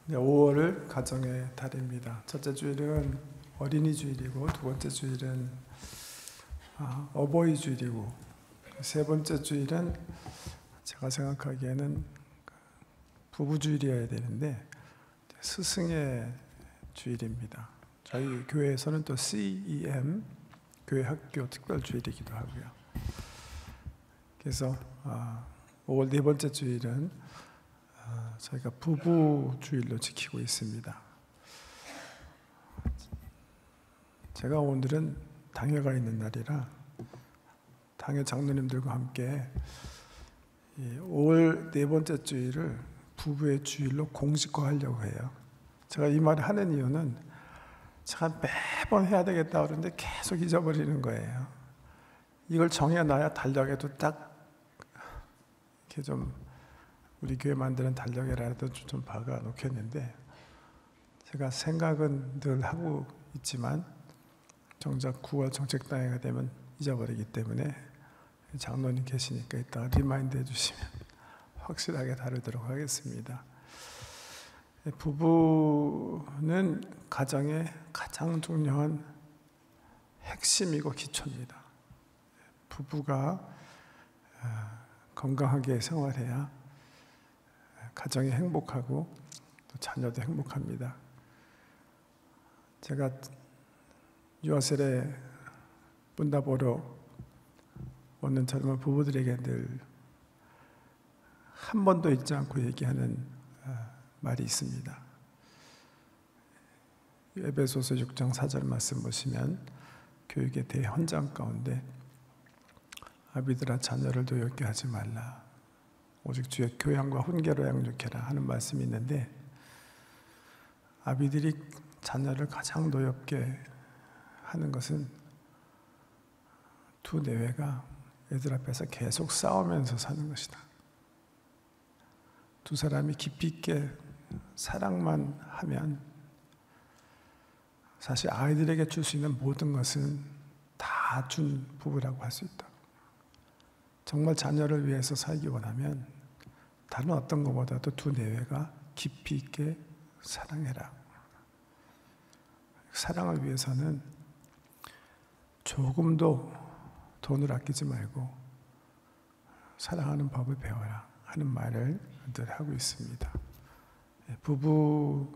네, 5월을 가정의 달입니다. 첫째 주일은 어린이 주일이고, 두 번째 주일은 어버이 주일이고, 세 번째 주일은 제가 생각하기에는 부부 주일이어야 되는데 스승의 주일입니다. 저희 교회에서는 또 CEM 교회 학교 특별 주일이기도 하고요. 그래서 5월 네 번째 주일은 저희가 부부 주일로 지키고 있습니다. 제가 오늘은 당회가 있는 날이라 당회 장로님들과 함께 5월 네 번째 주일을 부부의 주일로 공식화하려고 해요. 제가 이 말을 하는 이유는 제가 매번 해야 되겠다 그러는데 계속 잊어버리는 거예요. 이걸 정해놔야 달력에도 딱 이렇게 좀 우리 교회 만드는 달력이라도 좀 박아 놓겠는데, 제가 생각은 늘 하고 있지만 정작 9월 정책당회가 되면 잊어버리기 때문에 장로님 계시니까 이따가 리마인드 해주시면 확실하게 다루도록 하겠습니다. 부부는 가정의 가장 중요한 핵심이고 기초입니다. 부부가 건강하게 생활해야 가정이 행복하고 또 자녀도 행복합니다. 제가 유아세례 문답보러 오는 젊은 부부들에게 늘 한 번도 잊지 않고 얘기하는 말이 있습니다. 에베소서 6장 4절 말씀 보시면 교육의 대헌장 가운데 아비들아 자녀를 노엽게 하지 말라, 오직 주의 교양과 훈계로 양육해라 하는 말씀이 있는데, 아비들이 자녀를 가장 노엽게 하는 것은 두 내외가 애들 앞에서 계속 싸우면서 사는 것이다. 두 사람이 깊이 있게 사랑만 하면 사실 아이들에게 줄 수 있는 모든 것은 다 준 부부라고 할 수 있다. 정말 자녀를 위해서 살기 원하면 다른 어떤 것보다도 두 내외가 깊이 있게 사랑해라. 사랑을 위해서는 조금도 돈을 아끼지 말고 사랑하는 법을 배워라 하는 말을 늘 하고 있습니다. 부부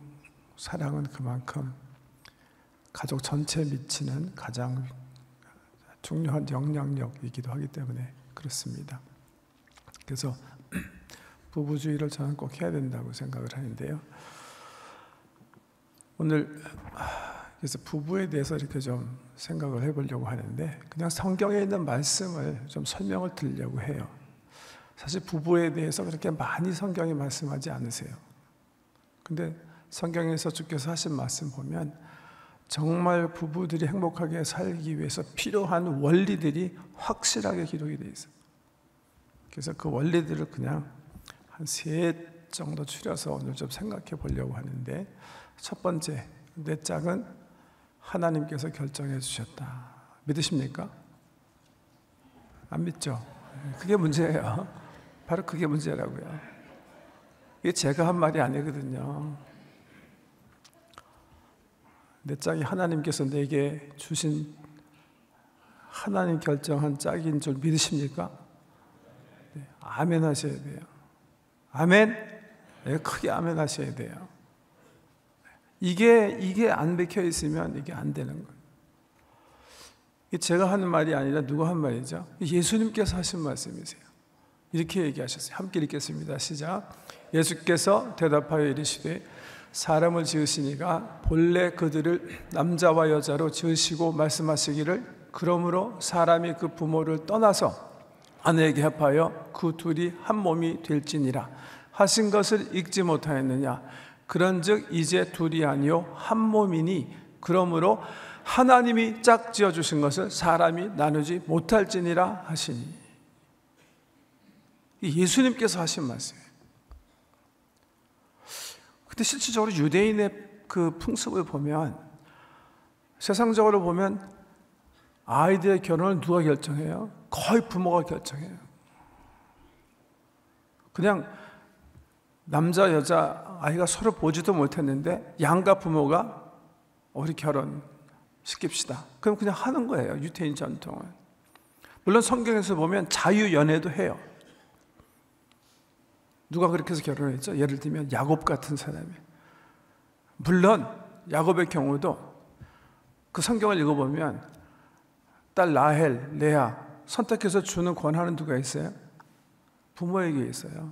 사랑은 그만큼 가족 전체에 미치는 가장 중요한 영향력이기도 하기 때문에 그렇습니다. 그래서 부부주의를 저는 꼭 해야 된다고 생각을 하는데요. 오늘 그래서 부부에 대해서 이렇게 좀 생각을 해보려고 하는데, 그냥 성경에 있는 말씀을 좀 설명을 드리려고 해요. 사실 부부에 대해서 그렇게 많이 성경이 말씀하지 않으세요. 근데 성경에서 주께서 하신 말씀 보면 정말 부부들이 행복하게 살기 위해서 필요한 원리들이 확실하게 기록이 되어 있어요. 그래서 그 원리들을 그냥 한 세 정도 추려서 오늘 좀 생각해 보려고 하는데, 첫 번째, 내 짝은 하나님께서 결정해 주셨다. 믿으십니까? 안 믿죠? 그게 문제예요. 바로 그게 문제라고요. 이게 제가 한 말이 아니거든요. 내 짝이 하나님께서 내게 주신 하나님 결정한 짝인 줄 믿으십니까? 네, 아멘 하셔야 돼요. 아멘? 네, 크게 아멘 하셔야 돼요. 이게 안 bek혀 있으면 이게 안 되는 거예요. 이게 제가 하는 말이 아니라 누가 한 말이죠? 예수님께서 하신 말씀이세요. 이렇게 얘기하셨어요. 함께 읽겠습니다. 시작. 예수께서 대답하여 이르시되 사람을 지으시니가 본래 그들을 남자와 여자로 지으시고 말씀하시기를 그러므로 사람이 그 부모를 떠나서 아내에게 합하여 그 둘이 한 몸이 될지니라 하신 것을 읽지 못하였느냐. 그런즉 이제 둘이 아니요 한 몸이니 그러므로 하나님이 짝 지어주신 것을 사람이 나누지 못할지니라 하시니. 예수님께서 하신 말씀이에요. 근데 실질적으로 유대인의 그 풍습을 보면, 세상적으로 보면 아이들의 결혼을 누가 결정해요? 거의 부모가 결정해요. 그냥 남자 여자 아이가 서로 보지도 못했는데 양가 부모가 우리 결혼시킵시다. 그럼 그냥 하는 거예요, 유태인 전통은. 물론 성경에서 보면 자유연애도 해요. 누가 그렇게 해서 결혼했죠? 예를 들면 야곱 같은 사람이. 물론 야곱의 경우도 그 성경을 읽어보면 딸 라헬, 레아 선택해서 주는 권한은 누가 있어요? 부모에게 있어요.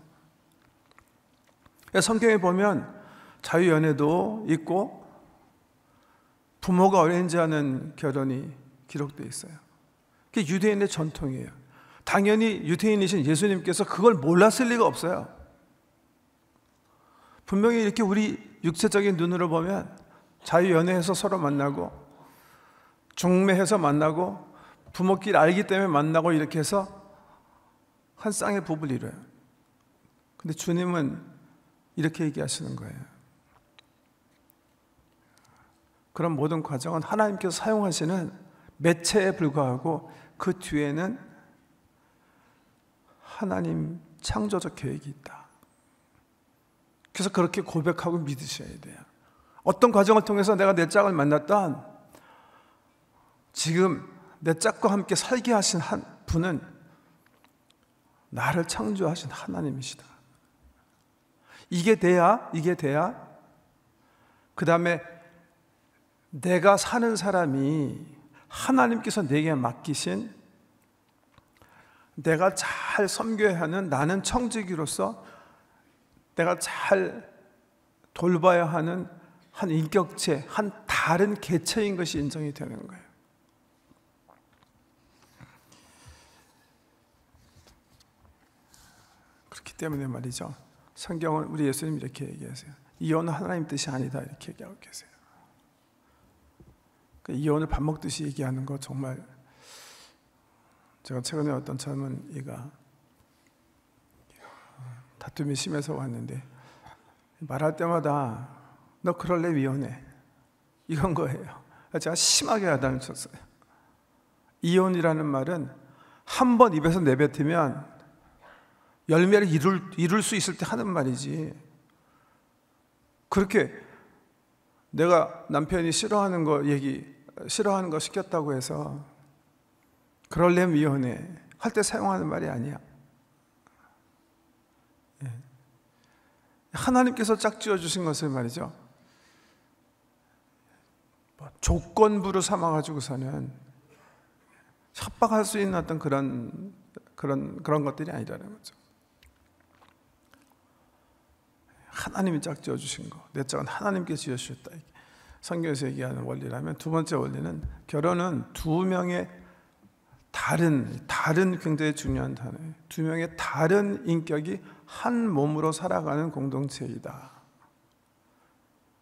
성경에 보면 자유연애도 있고 부모가 어레인지하는 결혼이 기록되어 있어요. 그게 유대인의 전통이에요. 당연히 유대인이신 예수님께서 그걸 몰랐을 리가 없어요. 분명히 이렇게 우리 육체적인 눈으로 보면 자유연애해서 서로 만나고 중매해서 만나고 부모끼리 알기 때문에 만나고 이렇게 해서 한 쌍의 부부를 이뤄요. 근데 주님은 이렇게 얘기하시는 거예요. 그런 모든 과정은 하나님께서 사용하시는 매체에 불과하고 그 뒤에는 하나님 창조적 계획이 있다. 그래서 그렇게 고백하고 믿으셔야 돼요. 어떤 과정을 통해서 내가 내 짝을 만났던 지금 내 짝과 함께 살게 하신 한 분은 나를 창조하신 하나님이시다. 이게 돼야 그 다음에 내가 사는 사람이 하나님께서 내게 맡기신 내가 잘 섬겨야 하는 나는 청지기로서 내가 잘 돌봐야 하는 한 인격체, 한 다른 개체인 것이 인정이 되는 거예요. 그렇기 때문에 말이죠. 성경은 우리 예수님 이렇게 얘기하세요. 이혼은 하나님 뜻이 아니다 이렇게 얘기하고 계세요. 이혼을 밥 먹듯이 얘기하는 거 정말 제가 최근에 어떤 젊은이가 다툼이 심해서 왔는데 말할 때마다 너 그럴래 위험해 이건 거예요. 제가 심하게 야단쳤어요. 이혼이라는 말은 한 번 입에서 내뱉으면 열매를 이룰 수 있을 때 하는 말이지, 그렇게 내가 남편이 싫어하는 거 시켰다고 해서 그럴래 위험해 할 때 사용하는 말이 아니야. 하나님께서 짝지어 주신 것을 말이죠, 조건부로 삼아가지고서는 협박할 수 있는 어떤 그런 것들이 아니라는 거죠. 하나님이 짝지어 주신 거, 내 짝은 하나님께 지어 주셨다. 성경에서 얘기하는 원리라면 두 번째 원리는 결혼은 두 명의 다른 굉장히 중요한 단어예요. 두 명의 다른 인격이 한 몸으로 살아가는 공동체이다.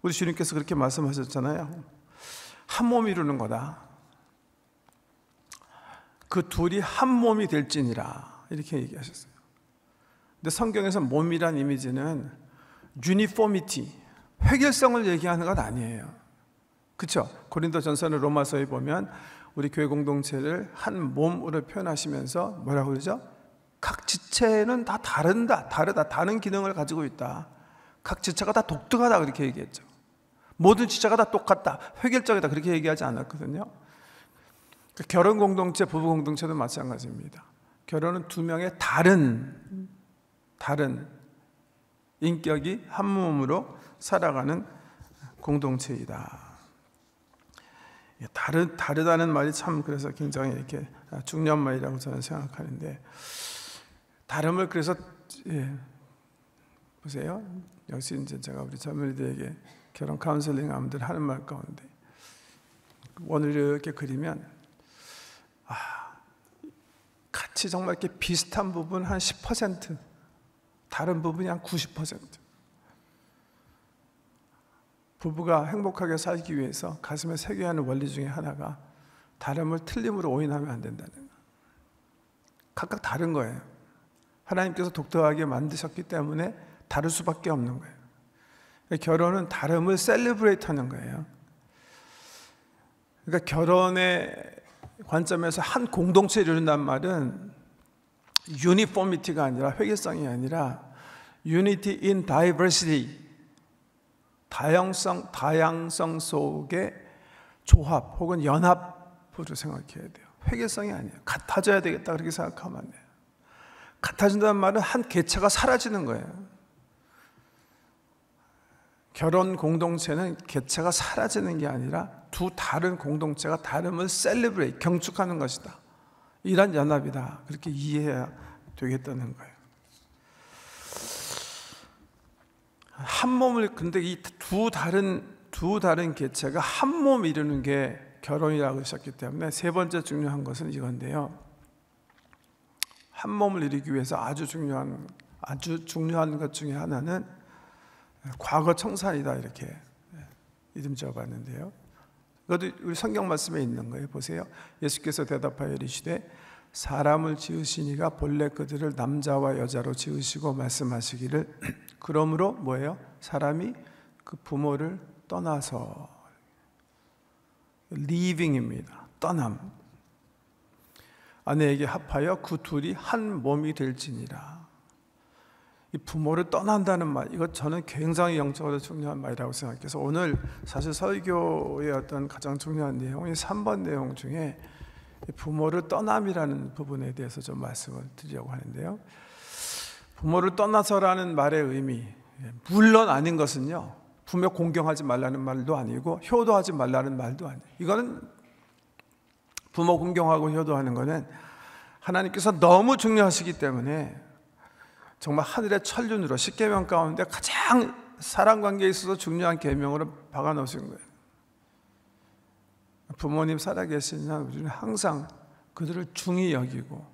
우리 주님께서 그렇게 말씀하셨잖아요. 한 몸이 이루는 거다. 그 둘이 한 몸이 될지니라 이렇게 얘기하셨어요. 근데 성경에서 몸이란 이미지는 유니포미티, 획일성을 얘기하는 건 아니에요. 그렇죠? 고린도전서는 로마서에 보면 우리 교회 공동체를 한 몸으로 표현하시면서 뭐라고 그러죠? 각 지체는 다 다르다, 다른 기능을 가지고 있다. 각 지체가 다 독특하다 그렇게 얘기했죠. 모든 지체가 다 똑같다, 획일적이다 그렇게 얘기하지 않았거든요. 결혼 공동체, 부부 공동체도 마찬가지입니다. 결혼은 두 명의 다른 인격이 한 몸으로 살아가는 공동체이다. 다르다는 말이 참 그래서 굉장히 이렇게 중요한 말이라고 저는 생각하는데, 다름을 그래서 보세요. 역시 이제 제가 우리 젊은이들에게 결혼 카운슬링 아무들 하는 말 가운데 원을 이렇게 그리면 같이 정말 이렇게 비슷한 부분 한 10%, 다른 부분이 한 90%. 부부가 행복하게 살기 위해서 가슴에 새겨야 하는 원리 중에 하나가 다름을 틀림으로 오인하면 안 된다는 거예요. 각각 다른 거예요. 하나님께서 독특하게 만드셨기 때문에 다를 수밖에 없는 거예요. 결혼은 다름을 셀리브레이트 하는 거예요. 그러니까 결혼의 관점에서 한 공동체를 이룬다는 말은 유니포미티가 아니라 획일성이 아니라 Unity in Diversity, 다양성 속의 조합 혹은 연합으로 생각해야 돼요. 회계성이 아니에요. 같아져야 되겠다 그렇게 생각하면 안 돼요. 같아진다는 말은 한 개체가 사라지는 거예요. 결혼 공동체는 개체가 사라지는 게 아니라 두 다른 공동체가 다름을 셀리브레이트, 경축하는 것이다. 이런 연합이다. 그렇게 이해해야 되겠다는 거예요. 한 몸을, 근데 이 두 다른 개체가 한 몸 이루는 게 결혼이라고 하셨기 때문에 세 번째 중요한 것은 이건데요. 한 몸을 이루기 위해서 아주 중요한 것 중에 하나는 과거 청산이다, 이렇게 이름 지어봤는데요. 이것도 우리 성경 말씀에 있는 거예요. 보세요. 예수께서 대답하여 이르시되 사람을 지으시니가 본래 그들을 남자와 여자로 지으시고 말씀하시기를 그러므로 뭐예요? 사람이 그 부모를 떠나서, leaving입니다. 떠남. 아내에게 합하여 그 둘이 한 몸이 될지니라. 이 부모를 떠난다는 말, 이거 저는 굉장히 영적으로 중요한 말이라고 생각해서 오늘 사실 설교의 어떤 가장 중요한 내용이 3번 내용 중에 부모를 떠남이라는 부분에 대해서 좀 말씀을 드리려고 하는데요. 부모를 떠나서라는 말의 의미, 물론 아닌 것은요, 부모 공경하지 말라는 말도 아니고 효도하지 말라는 말도 아니에요. 이거는 부모 공경하고 효도하는 것은 하나님께서 너무 중요하시기 때문에 정말 하늘의 천륜으로 십계명 가운데 가장 사랑관계에 있어서 중요한 계명으로 박아놓으신 거예요. 부모님 살아계신 한 우리는 항상 그들을 중히 여기고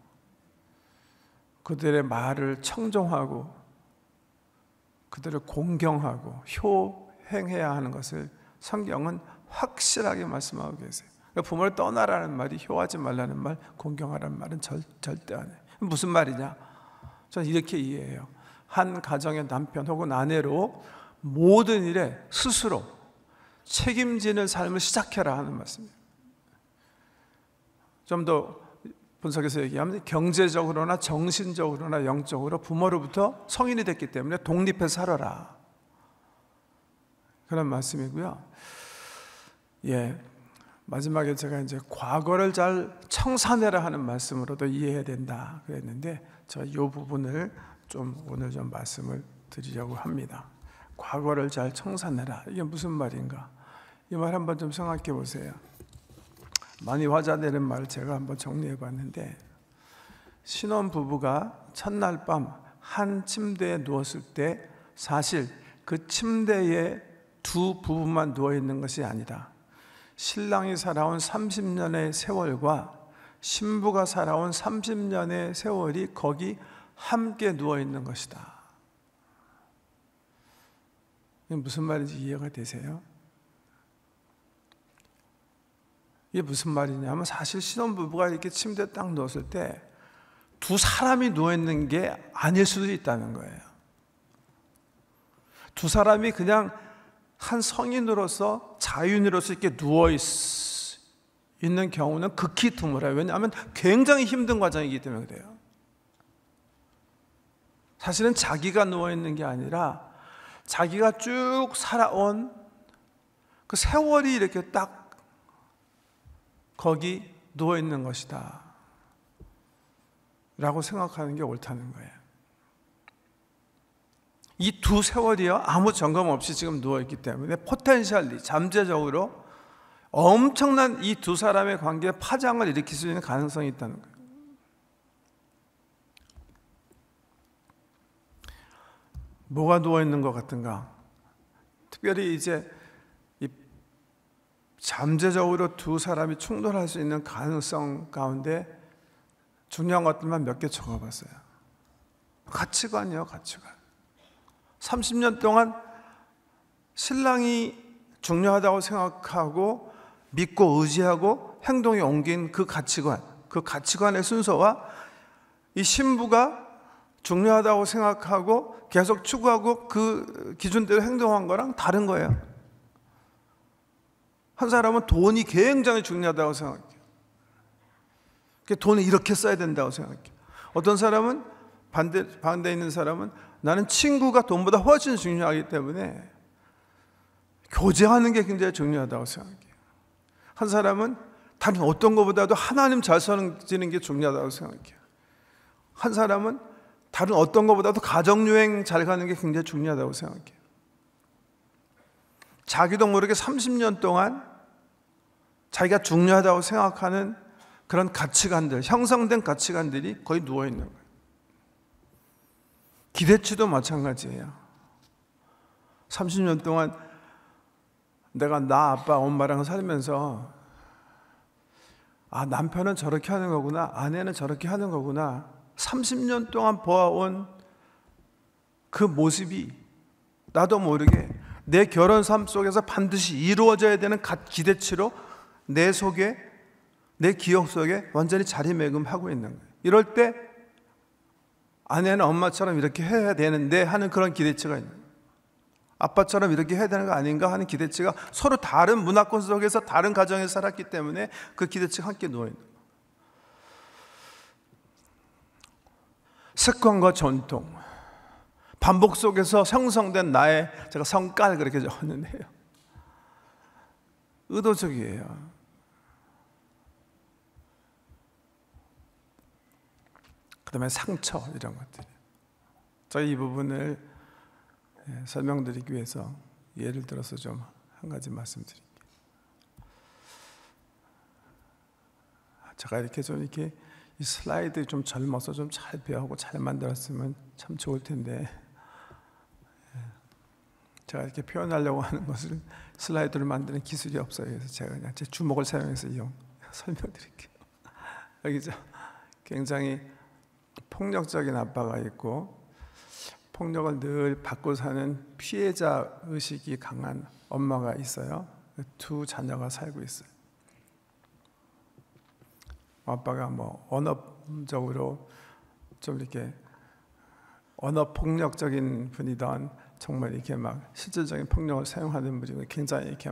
그들의 말을 청종하고 그들을 공경하고 효행해야 하는 것을 성경은 확실하게 말씀하고 계세요. 부모를 떠나라는 말이 효하지 말라는 말, 공경하라는 말은 절대 안 해요. 무슨 말이냐? 저는 이렇게 이해해요. 한 가정의 남편 혹은 아내로 모든 일에 스스로 책임지는 삶을 시작해라 하는 말씀이에요. 좀 더 분석해서 얘기하면 경제적으로나 정신적으로나 영적으로 부모로부터 성인이 됐기 때문에 독립해서 살아라, 그런 말씀이고요. 예, 마지막에 제가 이제 과거를 잘 청산해라 하는 말씀으로도 이해해야 된다 그랬는데 저 이 부분을 좀 오늘 좀 말씀을 드리려고 합니다. 과거를 잘 청산해라, 이게 무슨 말인가? 이 말 한번 좀 생각해 보세요. 많이 화제되는 말을 제가 한번 정리해 봤는데, 신혼 부부가 첫날 밤 한 침대에 누웠을 때 사실 그 침대에 두 부부만 누워 있는 것이 아니라 신랑이 살아온 30년의 세월과 신부가 살아온 30년의 세월이 거기 함께 누워 있는 것이다. 이게 무슨 말인지 이해가 되세요? 이게 무슨 말이냐면 사실 신혼부부가 이렇게 침대에 딱 누웠을 때 두 사람이 누워있는 게 아닐 수도 있다는 거예요. 두 사람이 그냥 한 성인으로서 자유인으로서 이렇게 누워있는 경우는 극히 드물어요. 왜냐하면 굉장히 힘든 과정이기 때문에 그래요. 사실은 자기가 누워있는 게 아니라 자기가 쭉 살아온 그 세월이 이렇게 딱 거기 누워있는 것이다 라고 생각하는 게 옳다는 거예요. 이 두 세월이요, 아무 점검 없이 지금 누워있기 때문에 포텐셜리, 잠재적으로 엄청난 이 두 사람의 관계에 파장을 일으킬 수 있는 가능성이 있다는 거예요. 뭐가 누워있는 것 같은가? 특별히 이제 이 잠재적으로 두 사람이 충돌할 수 있는 가능성 가운데 중요한 것들만 몇 개 적어봤어요. 가치관이요, 가치관. 30년 동안 신랑이 중요하다고 생각하고 믿고 의지하고 행동에 옮긴 그 가치관, 그 가치관의 순서와 이 신부가 중요하다고 생각하고 계속 추구하고 그 기준대로 행동한 거랑 다른 거예요. 한 사람은 돈이 굉장히 중요하다고 생각해요. 돈을 이렇게 써야 된다고 생각해요. 어떤 사람은 반대에 있는 사람은 나는 친구가 돈보다 훨씬 중요하기 때문에 교제하는 게 굉장히 중요하다고 생각해요. 한 사람은 다른 어떤 것보다도 하나님 잘 섬기는 게 중요하다고 생각해요. 한 사람은 다른 어떤 것보다도 가정여행 잘 가는 게 굉장히 중요하다고 생각해요. 자기도 모르게 30년 동안 자기가 중요하다고 생각하는 그런 가치관들, 형성된 가치관들이 거의 누워있는 거예요. 기대치도 마찬가지예요. 30년 동안 내가 나 아빠 엄마랑 살면서 남편은 저렇게 하는 거구나, 아내는 저렇게 하는 거구나, 30년 동안 보아온 그 모습이 나도 모르게 내 결혼 삶 속에서 반드시 이루어져야 되는 기대치로 내 속에, 내 기억 속에 완전히 자리매김하고 있는 거예요. 이럴 때 아내는 엄마처럼 이렇게 해야 되는데 하는 그런 기대치가 있는 거예요. 아빠처럼 이렇게 해야 되는 거 아닌가 하는 기대치가 서로 다른 문화권 속에서 다른 가정에서 살았기 때문에 그 기대치가 함께 누워있는 거예요. 습관과 전통, 반복 속에서 형성된 나의, 제가 성깔 그렇게 적었는데요, 의도적이에요. 그 다음에 상처, 이런 것들. 저희 이 부분을 설명드리기 위해서 예를 들어서 좀 한 가지 말씀드릴게요. 제가 이렇게 이 슬라이드 좀 젊어서 좀 잘 배워하고 잘 만들었으면 참 좋을 텐데, 제가 이렇게 표현하려고 하는 것을 슬라이드를 만드는 기술이 없어요. 그래서 제가 그냥 제 주먹을 사용해서 설명드릴게요. 여기죠. 굉장히 폭력적인 아빠가 있고 폭력을 늘 받고 사는 피해자 의식이 강한 엄마가 있어요. 두 자녀가 살고 있어요. 아빠가 언어적으로 좀 이렇게 언어 폭력적인 분이던, 정말 이렇게 실질적인 폭력을 사용하는 분이고, 굉장히 이렇게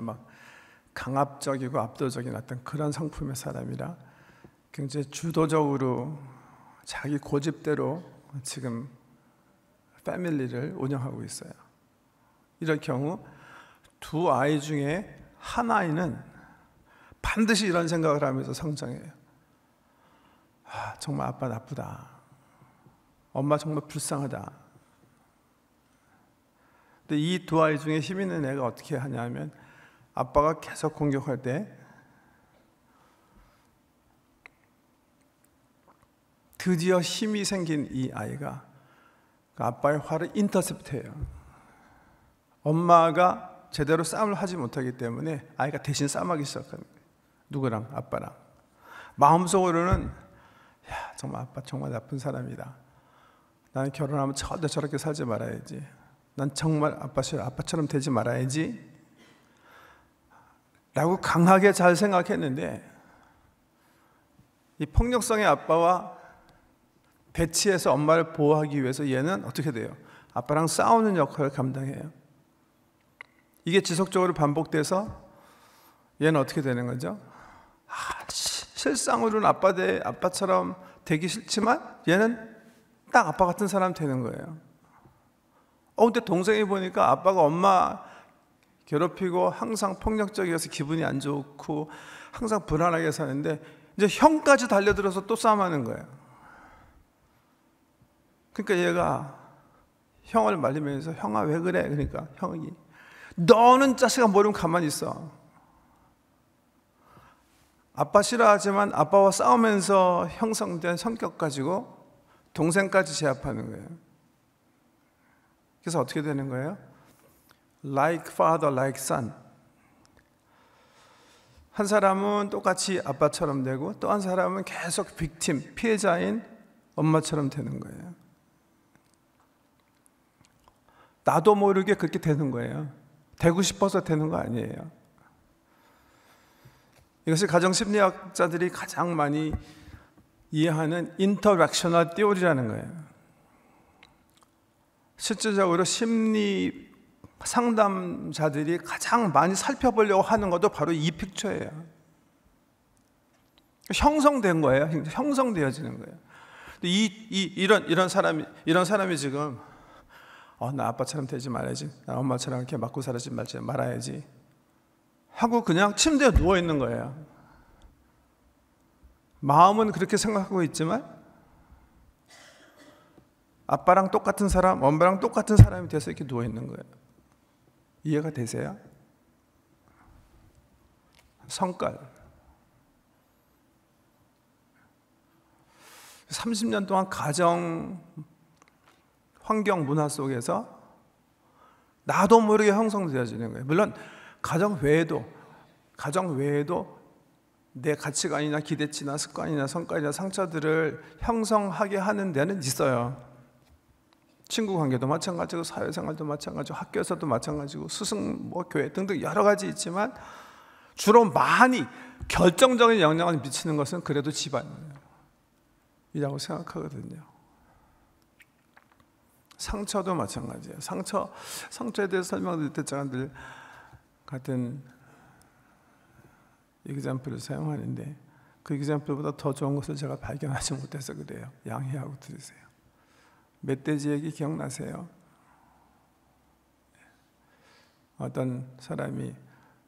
강압적이고 압도적인 어떤 그런 성품의 사람이라 굉장히 주도적으로 자기 고집대로 지금 패밀리를 운영하고 있어요. 이럴 경우 두 아이 중에 한 아이는 반드시 이런 생각을 하면서 성장해요. 정말 아빠 나쁘다. 엄마 정말 불쌍하다. 근데 이 두 아이 중에 힘 있는 애가 어떻게 하냐면, 아빠가 계속 공격할 때 드디어 힘이 생긴 이 아이가 아빠의 화를 인터셉트해요. 엄마가 제대로 싸움을 하지 못하기 때문에 아이가 대신 싸움하기 시작하는 거예요. 누구랑? 아빠랑. 마음속으로는 정말 아빠 정말 나쁜 사람이다. 나는 결혼하면 절대 저렇게 살지 말아야지. 난 정말 아빠처럼 되지 말아야지 라고 강하게 잘 생각했는데, 이 폭력성의 아빠와 배치해서 엄마를 보호하기 위해서 얘는 어떻게 돼요? 아빠랑 싸우는 역할을 감당해요. 이게 지속적으로 반복돼서 얘는 어떻게 되는 거죠? 실상으로는 아빠처럼 되기 싫지만 얘는 딱 아빠 같은 사람 되는 거예요. 근데 동생이 보니까 아빠가 엄마 괴롭히고 항상 폭력적이어서 기분이 안 좋고 항상 불안하게 사는데, 이제 형까지 달려들어서 또 싸움하는 거예요. 그러니까 얘가 형을 말리면서, 형아 왜 그래? 그러니까 형이, 너는 자식아 모르면 가만히 있어. 아빠 싫어하지만 아빠와 싸우면서 형성된 성격 가지고 동생까지 제압하는 거예요. 그래서 어떻게 되는 거예요? Like father, like son. 한 사람은 똑같이 아빠처럼 되고, 또 한 사람은 계속 빅팀, 피해자인 엄마처럼 되는 거예요. 나도 모르게 그렇게 되는 거예요. 되고 싶어서 되는 거 아니에요. 이것이 가정심리학자들이 가장 많이 이해하는 인터랙셔널 티오리라는 거예요. 실질적으로 심리 상담자들이 가장 많이 살펴보려고 하는 것도 바로 이 픽처예요. 형성된 거예요. 형성되어지는 거예요. 이런 사람이 지금 나 아빠처럼 되지 말아야지, 나 엄마처럼 이렇게 맞고 살지 말아야지 하고 그냥 침대에 누워 있는 거예요. 마음은 그렇게 생각하고 있지만 아빠랑 똑같은 사람, 엄마랑 똑같은 사람이 돼서 이렇게 누워 있는 거예요. 이해가 되세요? 성깔. 30년 동안 가정, 환경, 문화 속에서 나도 모르게 형성되어지는 거예요. 물론 가정 외에도 내 가치관이나 기대치나 습관이나 성깔이나 상처들을 형성하게 하는 데는 있어요. 친구 관계도 마찬가지고, 사회생활도 마찬가지고, 학교에서도 마찬가지고, 스승, 교회 등등 여러 가지 있지만 주로 많이 결정적인 영향을 미치는 것은 그래도 집안이라고 생각하거든요. 상처도 마찬가지예요. 상처에 대해서 설명드릴 때 제가 늘 같은 example을 사용하는데 그 example보다 더 좋은 것을 제가 발견하지 못해서 그래요. 양해하고 들으세요. 멧돼지 얘기 기억나세요? 어떤 사람이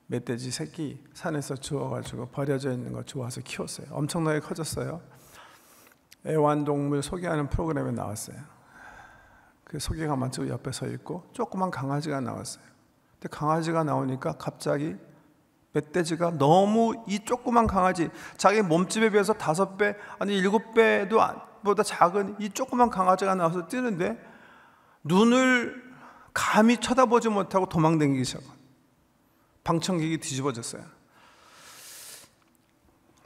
멧돼지 새끼 산에서 주워가지고 버려져 있는 거 주워서 키웠어요. 엄청나게 커졌어요. 애완동물 소개하는 프로그램에 나왔어요. 그 소개가 마치고 옆에 서 있고 조그만 강아지가 나왔어요. 근데 강아지가 나오니까 갑자기 멧돼지가 너무 이 조그만 강아지, 자기 몸집에 비해서 5배 아니 7배도 보다 작은 이 조그만 강아지가 나와서 뛰는데 눈을 감히 쳐다보지 못하고 도망다니기 시작합니다. 방청객이 뒤집어졌어요.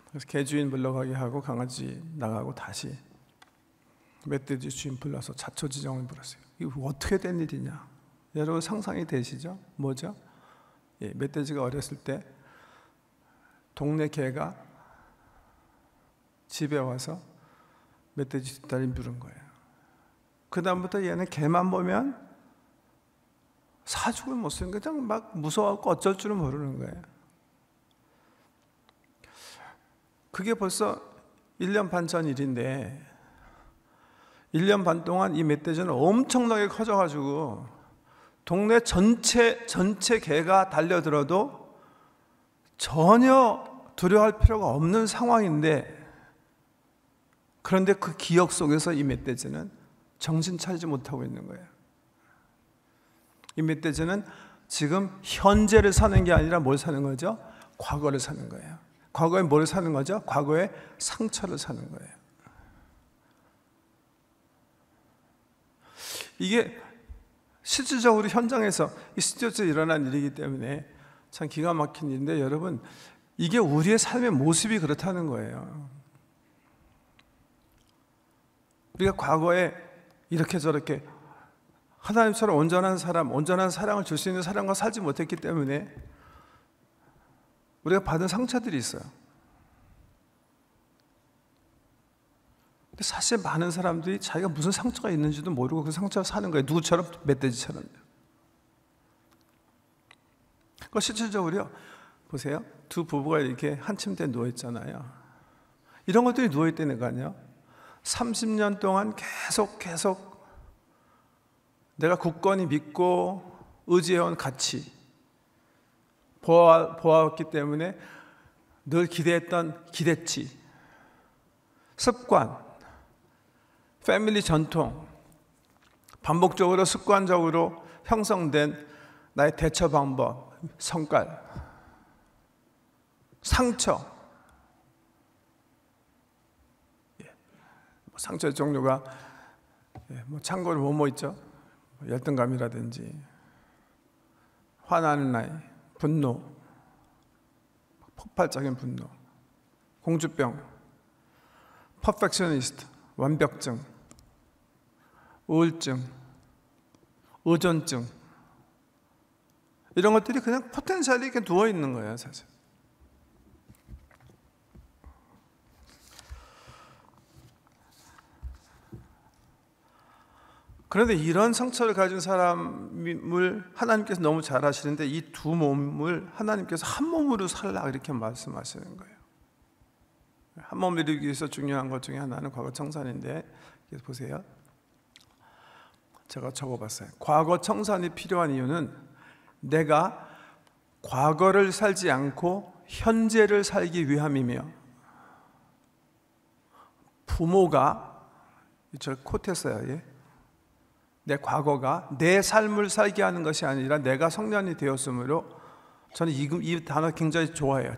그래서 개주인 불러가게 하고 강아지 나가고 다시 멧돼지 주인 불러서 자초지종을 물었어요. 이거 어떻게 된 일이냐? 여러분 상상이 되시죠? 뭐죠? 멧돼지가 어렸을 때 동네 개가 집에 와서 멧돼지 뒷다리 물은 거예요. 그 다음부터 얘는 개만 보면 사죽을 못 쓰는 거예요. 그냥 막 무서워하고 어쩔 줄은 모르는 거예요. 그게 벌써 1년 반 전 일인데 1년 반 동안 이 멧돼지는 엄청나게 커져가지고 동네 전체 개가 달려들어도 전혀 두려워할 필요가 없는 상황인데, 그런데 그 기억 속에서 이 멧돼지는 정신 차리지 못하고 있는 거예요. 이 멧돼지는 지금 현재를 사는 게 아니라 뭘 사는 거죠? 과거를 사는 거예요. 과거에 뭘 사는 거죠? 과거에 상처를 사는 거예요. 이게 실질적으로 현장에서 이 스튜디오에서 일어난 일이기 때문에 참 기가 막힌 일인데, 여러분 이게 우리의 삶의 모습이 그렇다는 거예요. 우리가 과거에 이렇게 저렇게 하나님처럼 온전한 사람, 온전한 사랑을 줄 수 있는 사람과 살지 못했기 때문에 우리가 받은 상처들이 있어요. 근데 사실 많은 사람들이 자기가 무슨 상처가 있는지도 모르고 그 상처를 사는 거예요. 누구처럼? 멧돼지처럼. 그 실질적으로요, 보세요. 두 부부가 이렇게 한 침대에 누워있잖아요. 이런 것들이 누워있다니까요. 30년 동안 계속 내가 굳건히 믿고 의지해온 가치, 보아왔기 때문에 늘 기대했던 기대치, 습관, 패밀리 전통, 반복적으로 습관적으로 형성된 나의 대처 방법, 성깔, 상처. 상처의 종류가 참고로 뭐뭐 있죠? 열등감이라든지 화나는 나이, 분노, 폭발적인 분노, 공주병, 퍼펙셔니스트, 완벽증, 우울증, 의존증, 이런 것들이 그냥 포텐셜이 이렇게 누워 있는 거예요, 사실. 그런데 이런 상처를 가진 사람을 하나님께서 너무 잘 아시는데, 이 두 몸을 하나님께서 한 몸으로 살라 이렇게 말씀하시는 거예요. 한 몸을 이루기 위해서 중요한 것 중에 하나는 과거 청산인데, 보세요. 제가 적어봤어요. 과거 청산이 필요한 이유는 내가 과거를 살지 않고 현재를 살기 위함이며, 부모가, 저 코트했어요. 예? 내 과거가 내 삶을 살게 하는 것이 아니라 내가 성년이 되었으므로, 저는 이 단어 굉장히 좋아해요.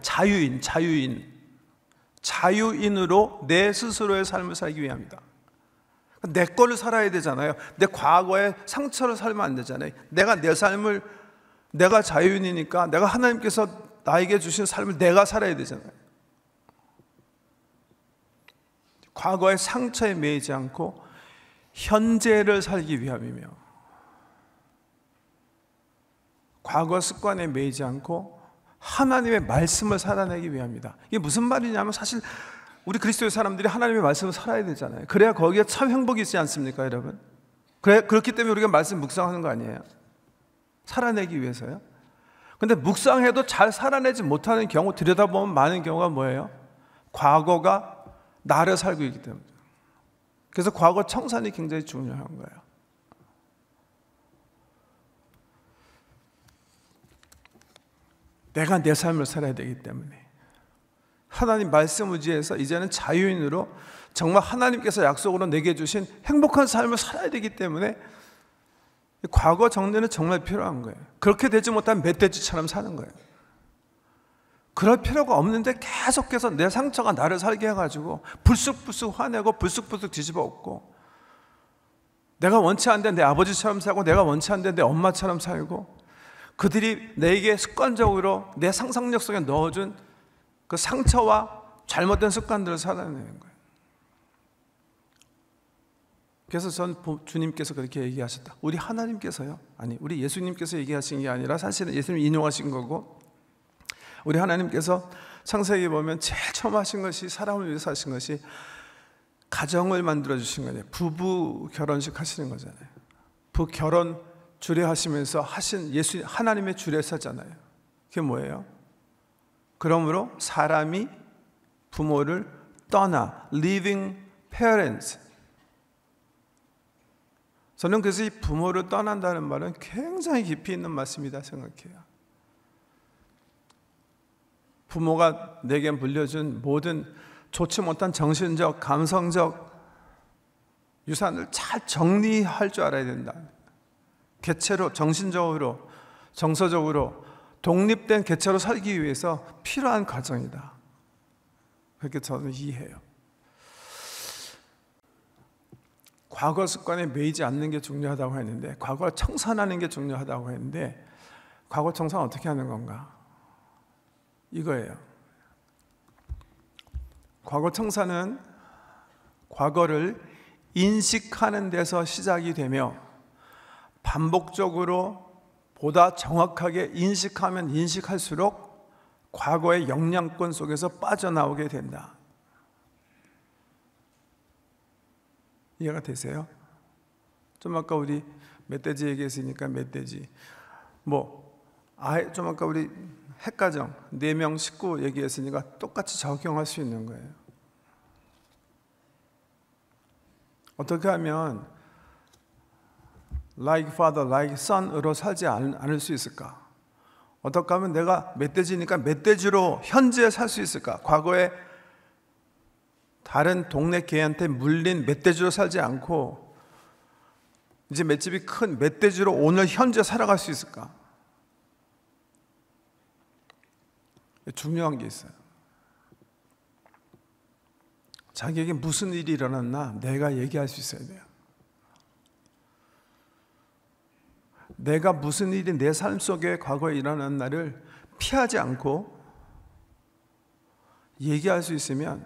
자유인으로 내 스스로의 삶을 살기 위함이다. 내 거를 살아야 되잖아요. 내 과거의 상처를 살면 안 되잖아요. 내가 내 삶을, 내가 자유인이니까 내가 하나님께서 나에게 주신 삶을 내가 살아야 되잖아요. 과거의 상처에 매이지 않고 현재를 살기 위함이며, 과거 습관에 매이지 않고 하나님의 말씀을 살아내기 위함이다. 이게 무슨 말이냐면, 사실 우리 그리스도의 사람들이 하나님의 말씀을 살아야 되잖아요. 그래야 거기에 참 행복이 있지 않습니까, 여러분? 그렇기 때문에 우리가 말씀 묵상하는 거 아니에요? 살아내기 위해서요. 근데 묵상해도 잘 살아내지 못하는 경우, 들여다보면 많은 경우가 뭐예요? 과거가 나를 살고 있기 때문에. 그래서 과거 청산이 굉장히 중요한 거예요. 내가 내 삶을 살아야 되기 때문에 하나님 말씀 의지해서 이제는 자유인으로 정말 하나님께서 약속으로 내게 주신 행복한 삶을 살아야 되기 때문에 과거 정리는 정말 필요한 거예요. 그렇게 되지 못하면 멧돼지처럼 사는 거예요. 그럴 필요가 없는데 계속해서 내 상처가 나를 살게 해가지고 불쑥불쑥 화내고 불쑥불쑥 뒤집어 엎고, 내가 원치 않는데 내 아버지처럼 살고, 내가 원치 않는데 내 엄마처럼 살고, 그들이 내게 습관적으로 내 상상력 속에 넣어준 그 상처와 잘못된 습관들을 살아내는 거예요. 그래서 전 주님께서 그렇게 얘기하셨다. 우리 하나님께서요, 아니 우리 예수님께서 얘기하신 게 아니라 사실은 예수님 인용하신 거고, 우리 하나님께서 창세기 보면 제일 처음 하신 것이, 사람을 위해서 하신 것이 가정을 만들어 주신 거예요. 부부 결혼식 하시는 거잖아요. 결혼 주례하시면서 하신 예수 하나님의 주례사잖아요. 그게 뭐예요? 그러므로 사람이 부모를 떠나, leaving parents. 저는 그래서 이 부모를 떠난다는 말은 굉장히 깊이 있는 말씀이다 생각해요. 부모가 내게 물려준 모든 좋지 못한 정신적, 감성적 유산을 잘 정리할 줄 알아야 된다. 개체로, 정신적으로, 정서적으로 독립된 개체로 살기 위해서 필요한 과정이다. 그렇게 저는 이해해요. 과거 습관에 매이지 않는 게 중요하다고 했는데, 과거를 청산하는 게 중요하다고 했는데, 과거 청산 어떻게 하는 건가? 이거예요. 과거 청산은 과거를 인식하는 데서 시작이 되며, 반복적으로 보다 정확하게 인식하면 인식할수록 과거의 영향권 속에서 빠져나오게 된다. 이해가 되세요? 좀 아까 우리 멧돼지 얘기했으니까 멧돼지, 좀 아까 우리 핵가정 4명 식구 얘기했으니까 똑같이 적용할 수 있는 거예요. 어떻게 하면 like father, like son으로 살지 않을 수 있을까? 어떻게 하면 내가 멧돼지니까 멧돼지로 현재에 살 수 있을까? 과거에 다른 동네 개한테 물린 멧돼지로 살지 않고 이제 맷집이 큰 멧돼지로 오늘 현재 살아갈 수 있을까? 중요한 게 있어요. 자기에게 무슨 일이 일어났나 내가 얘기할 수 있어야 돼요. 내가 무슨 일이 내 삶 속에 과거에 일어난 날을 피하지 않고 얘기할 수 있으면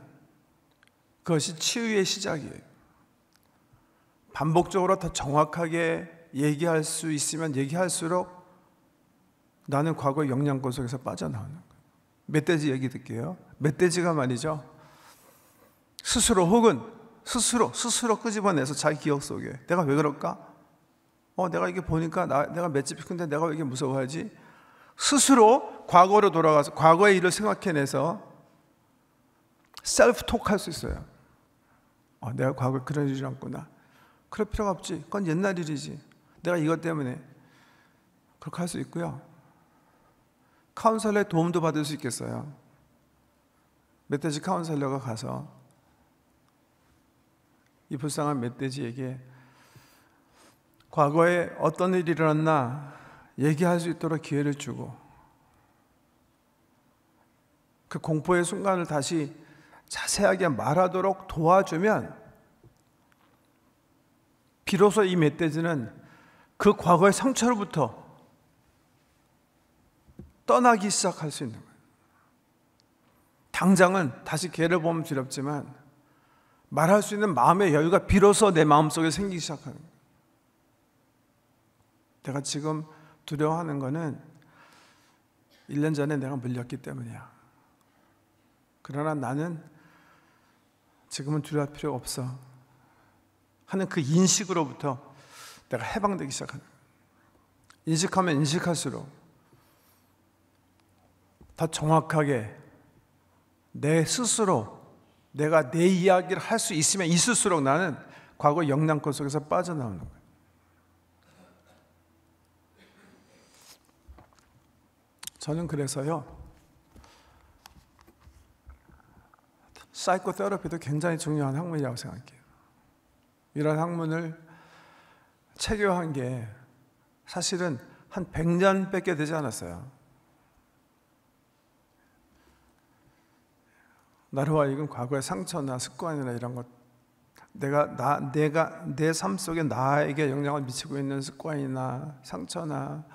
그것이 치유의 시작이에요. 반복적으로 더 정확하게 얘기할 수 있으면 얘기할수록 나는 과거의 영향권 속에서 빠져나오는 거예요. 멧돼지 얘기 듣게요. 멧돼지가 말이죠, 스스로 혹은 스스로 끄집어내서 자기 기억 속에 내가 왜 그럴까? 내가 이게 보니까 내가 맷집이 큰데 내가 왜 이게 무서워하지? 스스로 과거로 돌아가서 과거의 일을 생각해내서 셀프 톡 할 수 있어요. 내가 과거에 그런 일이 있었구나. 그럴 필요가 없지. 그건 옛날 일이지. 내가 이것 때문에 그렇게 할 수 있고요. 카운셀러의 도움도 받을 수 있겠어요. 멧돼지 카운셀러가 가서 이 불쌍한 멧돼지에게 과거에 어떤 일이 일어났나 얘기할 수 있도록 기회를 주고 그 공포의 순간을 다시 자세하게 말하도록 도와주면 비로소 이 멧돼지는 그 과거의 상처로부터 떠나기 시작할 수 있는 거예요. 당장은 다시 개를 보면 두렵지만 말할 수 있는 마음의 여유가 비로소 내 마음속에 생기기 시작하는 거예요. 내가 지금 두려워하는 거는 1년 전에 내가 물렸기 때문이야. 그러나 나는 지금은 두려워할 필요가 없어 하는 그 인식으로부터 내가 해방되기 시작하는 거예요. 인식하면 인식할수록 더 정확하게 내 스스로 내가 내 이야기를 할 수 있으면 있을수록 나는 과거 영향권 속에서 빠져나오는 거예요. 저는 그래서요, 사이코테라피도 굉장히 중요한 학문이라고 생각해요. 이런 학문을 체계화한 게 사실은 한 100년밖에 되지 않았어요. 나로 하여금 과거의 상처나 습관이나 이런 것, 내가 내 삶 속에 나에게 영향을 미치고 있는 습관이나 상처나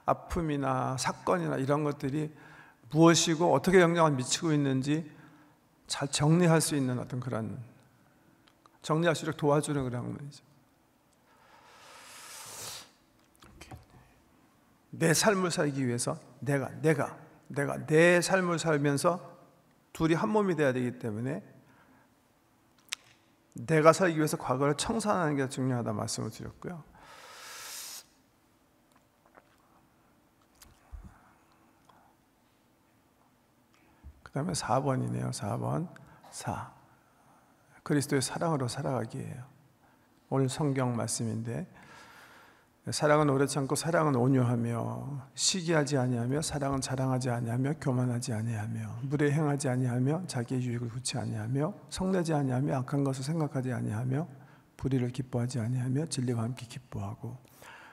아픔이나 사건이나 이런 것들이 무엇이고 어떻게 영향을 미치고 있는지 잘 정리할 수 있는 어떤 그런, 정리할 수 있도록 도와주는 그런 학문이죠. 내 삶을 살기 위해서 내가 내 삶을 살면서 둘이 한 몸이 돼야 되기 때문에 내가 살기 위해서 과거를 청산하는 게 중요하다 말씀을 드렸고요. 그 다음에 4번이네요. 4번 4. 그리스도의 사랑으로 살아가기예요. 오늘 성경 말씀인데, 사랑은 오래 참고 사랑은 온유하며 시기하지 아니하며 사랑은 자랑하지 아니하며 교만하지 아니하며 물에 행하지 아니하며 자기의 유익을 구치 아니하며 성내지 아니하며 악한 것을 생각하지 아니하며 불의를 기뻐하지 아니하며 진리와 함께 기뻐하고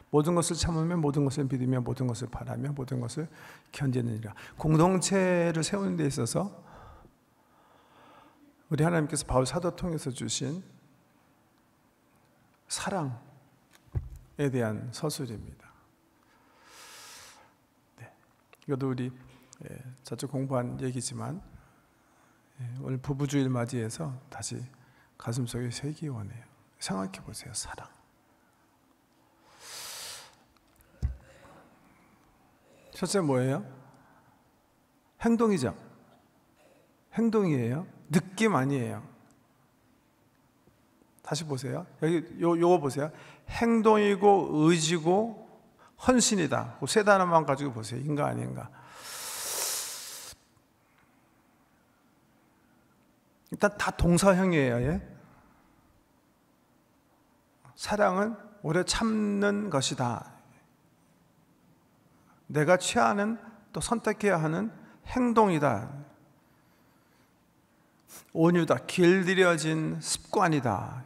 모든 것을 참으며 모든 것을 믿으며 모든 것을 바라며 모든 것을 견디느니라. 공동체를 세우는 데 있어서 우리 하나님께서 바울 사도 통해서 주신 사랑에 대한 서술입니다. 네, 이것도 우리 저쪽 공부한 얘기지만 오늘 부부주일 맞이해서 다시 가슴속에 새기기 원해요. 생각해 보세요. 사랑. 첫째 뭐예요? 행동이죠. 행동이에요. 느낌 아니에요. 다시 보세요. 여기 요거 보세요. 행동이고 의지고 헌신이다. 세 단어만 가지고 보세요. 인가 아닌가. 일단 다 동사형이에요. 예? 사랑은 오래 참는 것이다. 내가 취하는 또 선택해야 하는 행동이다. 온유다. 길들여진 습관이다.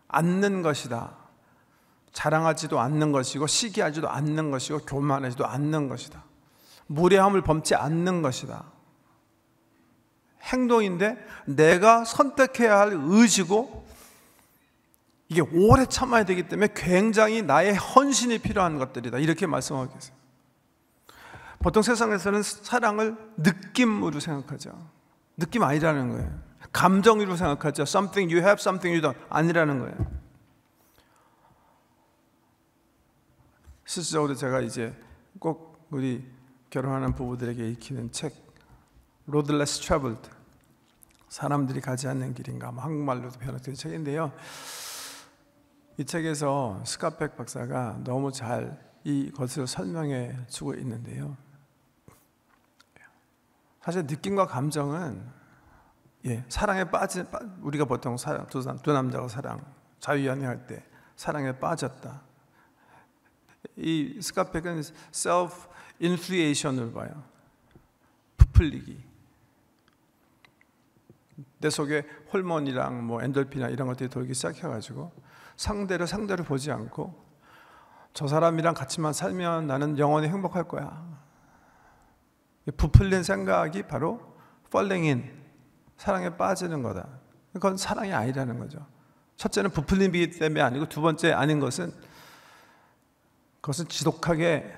않는 것이다. 자랑하지도 않는 것이고 시기하지도 않는 것이고 교만하지도 않는 것이다. 무례함을 범치 않는 것이다. 행동인데 내가 선택해야 할 의지고 이게 오래 참아야 되기 때문에 굉장히 나의 헌신이 필요한 것들이다. 이렇게 말씀하고 계세요. 보통 세상에서는 사랑을 느낌으로 생각하죠. 느낌 아니라는 거예요. 감정으로 생각하죠. Something you have, something you don't. 아니라는 거예요. 실질적으로 제가 이제 꼭 우리 결혼하는 부부들에게 읽히는 책 Road Less Traveled, 사람들이 가지 않는 길인가, 한국말로도 번역된 책인데요. 이 책에서 스캇백 박사가 너무 잘 이것을 설명해 주고 있는데요. 사실 느낌과 감정은 사랑에 빠진, 우리가 보통 두 남자가 사랑, 자유연애할 때 사랑에 빠졌다. 이 스카펙은 self inflation을 봐요. 부풀리기. 내 속에 호르몬이랑 뭐 엔돌핀이나 이런 것들이 돌기 시작해가지고 상대를 보지 않고 저 사람이랑 같이만 살면 나는 영원히 행복할 거야. 부풀린 생각이 바로 falling in, 사랑에 빠지는 거다. 그건 사랑이 아니라는 거죠. 첫째는 부풀림이기 때문에 아니고, 두 번째 아닌 것은 그것은 지독하게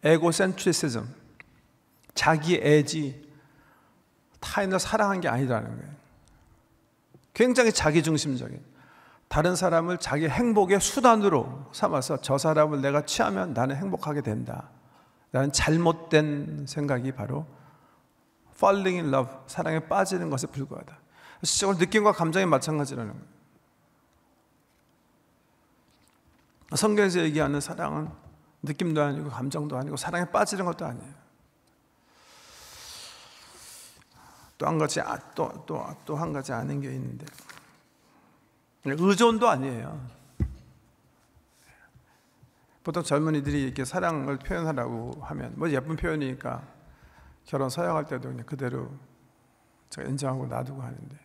에고센트리시즘, 자기 애지, 타인을 사랑한 게 아니라는 거예요. 굉장히 자기중심적인, 다른 사람을 자기 행복의 수단으로 삼아서 저 사람을 내가 취하면 나는 행복하게 된다 라는 잘못된 생각이 바로 falling in love, 사랑에 빠지는 것에 불과하다. 실제로 느낌과 감정이 마찬가지라는 거예요. 성경에서 얘기하는 사랑은 느낌도 아니고 감정도 아니고 사랑에 빠지는 것도 아니에요. 또 한 가지, 또 한 가지 아는 게 있는데, 의존도 아니에요. 보통 젊은이들이 이렇게 사랑을 표현하라고 하면 뭐 예쁜 표현이니까 결혼 서약할 때도 그냥 그대로 제가 인정하고 놔두고 하는데,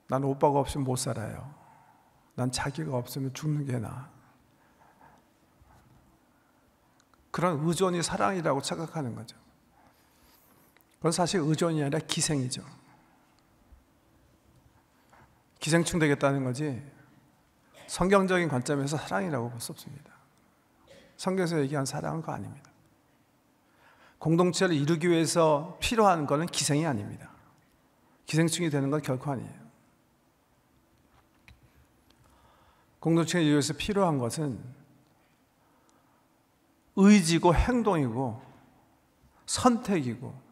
난 오빠가 없으면 못 살아요. 난 자기가 없으면 죽는 게 나아. 그런 의존이 사랑이라고 착각하는 거죠. 그건 사실 의존이 아니라 기생이죠. 기생충 되겠다는 거지 성경적인 관점에서 사랑이라고 볼 수 없습니다. 성경에서 얘기한 사랑은 그거 아닙니다. 공동체를 이루기 위해서 필요한 것은 기생이 아닙니다. 기생충이 되는 건 결코 아니에요. 공동체를 이루기 위해서 필요한 것은 의지고 행동이고 선택이고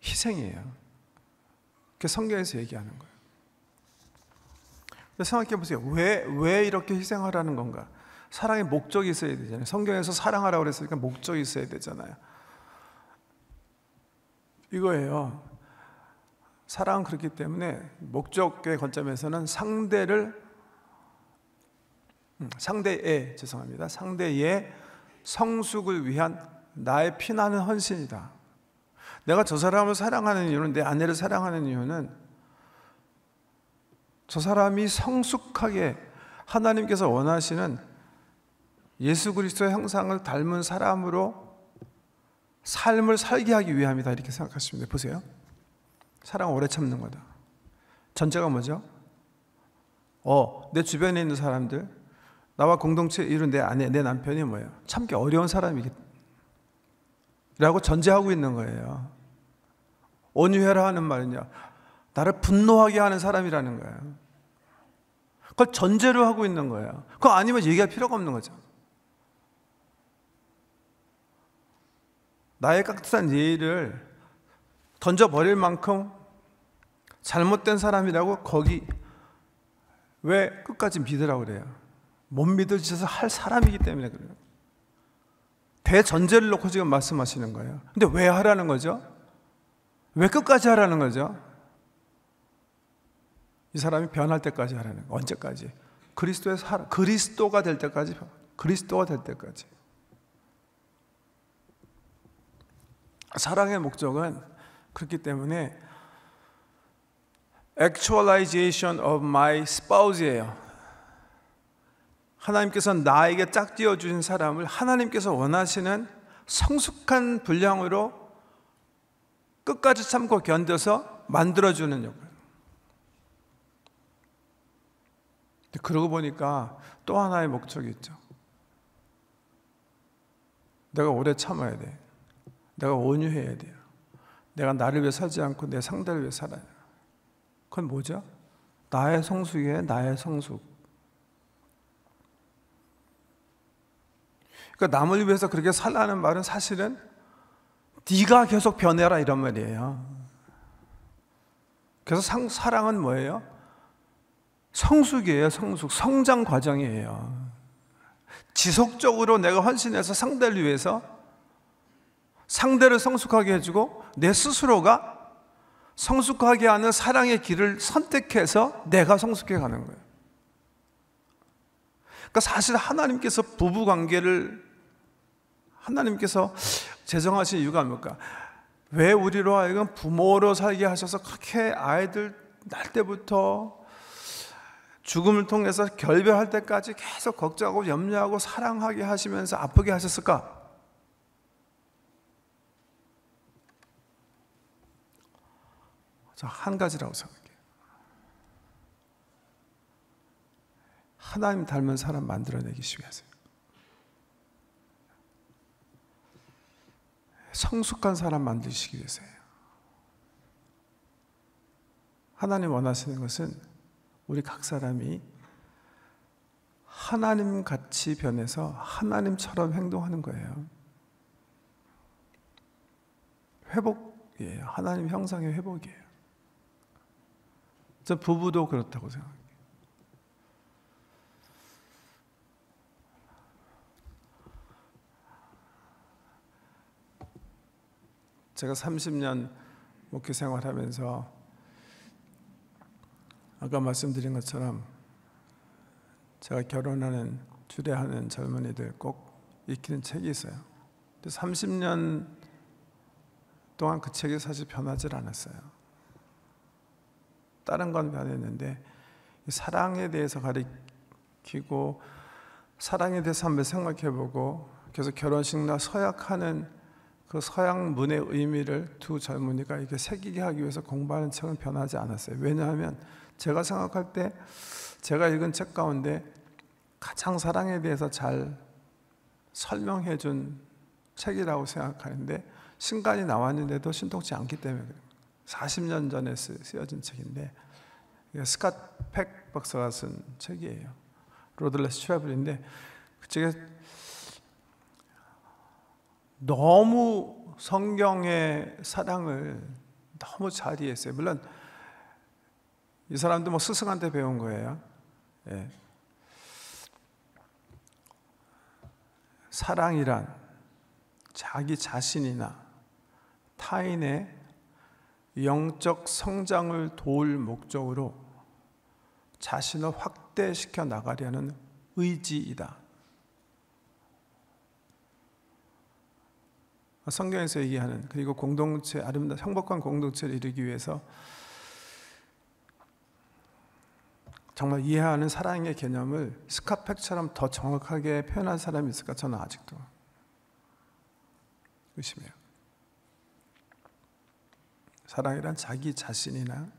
희생이에요. 그게 성경에서 얘기하는 거예요. 생각해 보세요. 왜 이렇게 희생하라는 건가? 사랑의 목적이 있어야 되잖아요. 성경에서 사랑하라고 그랬으니까 목적이 있어야 되잖아요. 이거예요. 사랑은 그렇기 때문에 목적의 관점에서는 상대의 성숙을 위한 나의 피나는 헌신이다. 내가 저 사람을 사랑하는 이유는, 내 아내를 사랑하는 이유는 저 사람이 성숙하게 하나님께서 원하시는 예수 그리스도의 형상을 닮은 사람으로 삶을 살게 하기 위함이다, 이렇게 생각하시면 돼요. 보세요. 사랑은 오래 참는 거다. 전제가 뭐죠? 내 주변에 있는 사람들, 나와 공동체 이룬 내 아내, 내 남편이 뭐예요? 참기 어려운 사람이겠다 라고 전제하고 있는 거예요. 온유해라 하는 말은요, 나를 분노하게 하는 사람이라는 거예요. 그걸 전제로 하고 있는 거예요. 그거 아니면 얘기할 필요가 없는 거죠. 나의 깍듯한 예의를 던져버릴 만큼 잘못된 사람이라고 거기 왜 끝까지 믿으라고 그래요? 못 믿을 짓을 할 사람이기 때문에 그래요. 대전제를 놓고 지금 말씀하시는 거예요. 근데 왜 하라는 거죠? 왜 끝까지 하라는 거죠? 이 사람이 변할 때까지 하라는 거예요. 언제까지? 그리스도가 될 때까지. 그리스도가 될 때까지. 사랑의 목적은 그렇기 때문에 actualization of my spouse예요. 하나님께서 나에게 짝지어 주신 사람을 하나님께서 원하시는 성숙한 분량으로 끝까지 참고 견뎌서 만들어주는 역할. 그러고 보니까 또 하나의 목적이 있죠. 내가 오래 참아야 돼. 내가 온유해야 돼요. 내가 나를 위해 살지 않고 내 상대를 위해 살아야 돼요. 그건 뭐죠? 나의 성숙이에요. 나의 성숙. 그러니까 남을 위해서 그렇게 살라는 말은 사실은 네가 계속 변해라 이런 말이에요. 그래서 사랑은 뭐예요? 성숙이에요. 성숙. 성장 과정이에요. 지속적으로 내가 헌신해서 상대를 위해서 상대를 성숙하게 해주고 내 스스로가 성숙하게 하는 사랑의 길을 선택해서 내가 성숙해 가는 거예요. 그러니까 사실 하나님께서 부부 관계를 하나님께서 제정하신 이유가 뭡니까? 왜 우리로 하여금 부모로 살게 하셔서 그렇게 아이들 날 때부터 죽음을 통해서 결별할 때까지 계속 걱정하고 염려하고 사랑하게 하시면서 아프게 하셨을까? 저 한 가지라고 생각해요. 하나님 닮은 사람 만들어내기 위해서요. 성숙한 사람 만드시기 위해서예요. 하나님 원하시는 것은 우리 각 사람이 하나님 같이 변해서 하나님처럼 행동하는 거예요. 회복이에요. 하나님 형상의 회복이에요. 저 부부도 그렇다고 생각해요. 제가 30년 목회 생활하면서 아까 말씀드린 것처럼 제가 결혼하는 주례하는 젊은이들 꼭 읽히는 책이 있어요. 30년 동안 그 책이 사실 변하지 않았어요. 다른 건 변했는데 사랑에 대해서 가르치고 사랑에 대해서 한번 생각해보고 그래서 결혼식날 서약하는 그 서양 문의 의미를 두 젊은이가 이렇게 새기게 하기 위해서 공부하는 책은 변하지 않았어요. 왜냐하면 제가 생각할 때 제가 읽은 책 가운데 가장 사랑에 대해서 잘 설명해 준 책이라고 생각하는데 신간이 나왔는데도 신통치 않기 때문에 그래요. 40년 전에 쓰여진 책인데 스캇 팩 박사가 쓴 책이에요. 로드레스 트래블인데 그 책에 너무 성경의 사랑을 너무 잘 이해했어요. 물론 이 사람도 뭐 스승한테 배운 거예요. 예. 사랑이란 자기 자신이나 타인의 영적 성장을 도울 목적으로 자신을 확대시켜 나가려는 의지이다. 성경에서 얘기하는 그리고 공동체 아름다운 행복한 공동체를 이루기 위해서 정말 이해하는 사랑의 개념을 스캇팩처럼 더 정확하게 표현한 사람이 있을까? 저는 아직도 의심해요. 사랑이란 자기 자신이나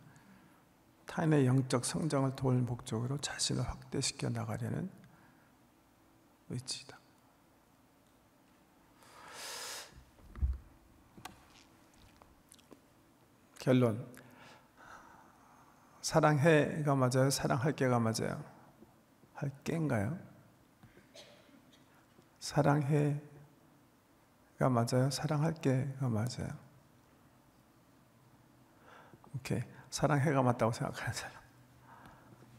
타인의 영적 성장을 도울 목적으로 자신을 확대시켜 나가려는 의지이다. 결론, 사랑해가 맞아요? 사랑할게가 맞아요? 할게인가요? 사랑해가 맞아요? 사랑할게가 맞아요? 오케이, 사랑해가 맞다고 생각하는 사람,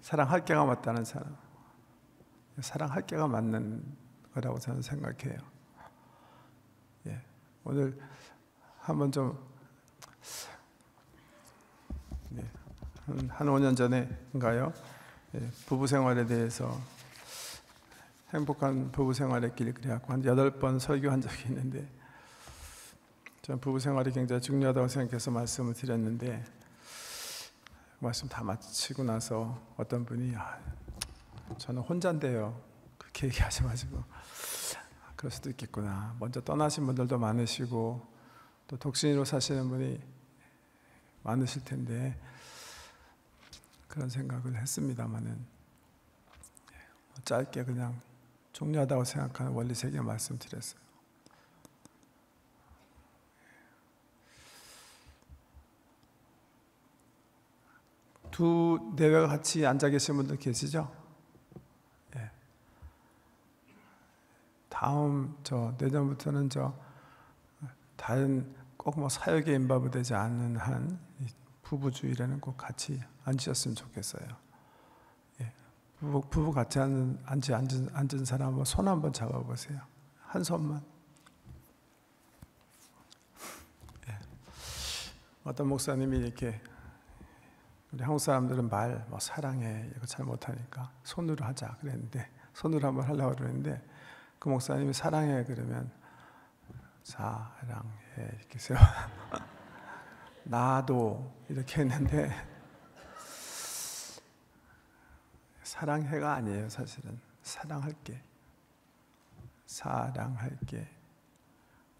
사랑할게가 맞다는 사람, 사랑할게가 맞는 거라고 저는 생각해요. 예, 오늘 한번 좀 한 5년 전에인가요? 부부 생활에 대해서 행복한 부부 생활의 길 그래갖고 한 8번 설교한 적이 있는데 저는 부부 생활이 굉장히 중요하다고 생각해서 말씀을 드렸는데 말씀 다 마치고 나서 어떤 분이 저는 혼자인데요. 그렇게 얘기하지 마시고 그럴 수도 있겠구나. 먼저 떠나신 분들도 많으시고 또 독신으로 사시는 분이 많으실 텐데 그런 생각을 했습니다마는 짧게 그냥 중요하다고 생각하는 원리 3개 말씀드렸어요. 두 내외가 같이 앉아 계신 분들 계시죠? 예. 다음 내년부터는 다른 꼭 뭐 사역에 인바브되지 않는 한 부부주일에는 꼭 같이 앉으셨으면 좋겠어요. 예. 부부 같이 앉은 사람 손 한번 잡아보세요. 한 손만. 예. 어떤 목사님이 이렇게 우리 한국 사람들은 말 뭐 사랑해 이거 잘 못하니까 손으로 하자 그랬는데 손으로 한번 하려고 그러는데 그 목사님이 사랑해 그러면 사랑해 이렇게 세워 나도 이렇게 했는데 사랑해가 아니에요. 사실은 사랑할게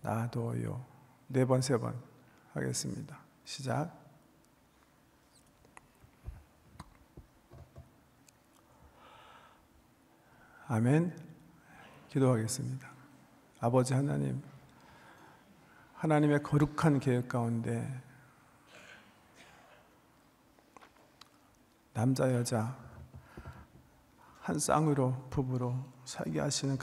나도요. 4번 3번 하겠습니다. 시작. 아멘. 기도하겠습니다. 아버지 하나님, 하나님의 거룩한 계획 가운데 남자 여자 한 쌍으로 부부로 살게 하시는